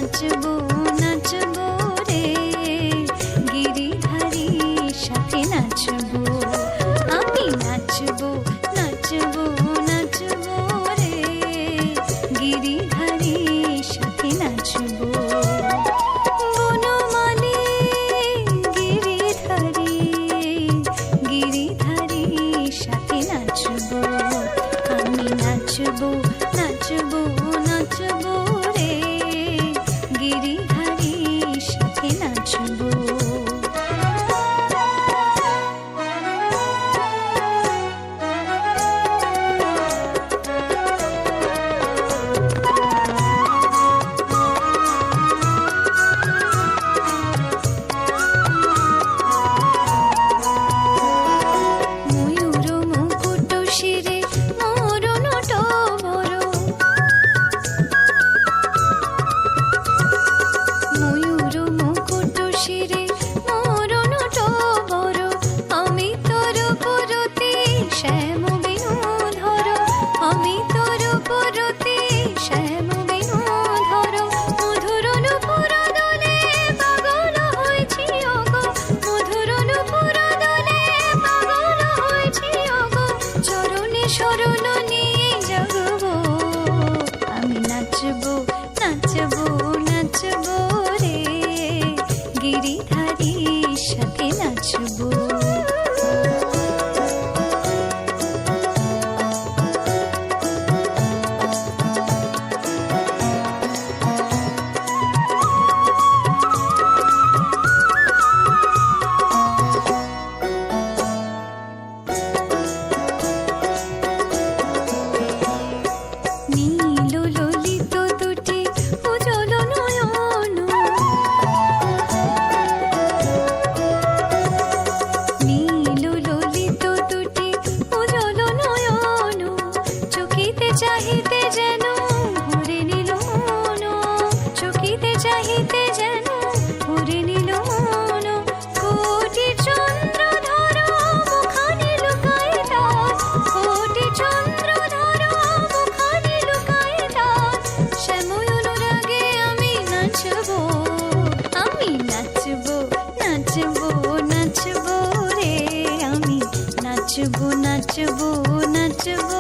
নাচবো নাচবো রে গিরিধারীর সাথে নাচবো আমি নাচবো নাচবো নাচবো রে গিরিধারীর সাথে নাচবো বনমালী গিরিধারীর সাথে নাচবো আমি নাচবো নাচবো নাচবো রে গিরিধারীর সাথে নাচবো নাচবো নাচবো রে গিরিধারীর সাথে নাচবো চাহিতে যেন ভরে নিল মন চকিতে চাহিতে যেন ভরে নিল মন কোটি চন্দ্র ধরো মুখানি লুকায় তার কোটি চন্দ্র ধরো মুখানি লুকায় তার শ্যামল অনুরাগে আমি নাচবো নাচবো নাচবো রে আমি নাচবো নাচবো নাচবো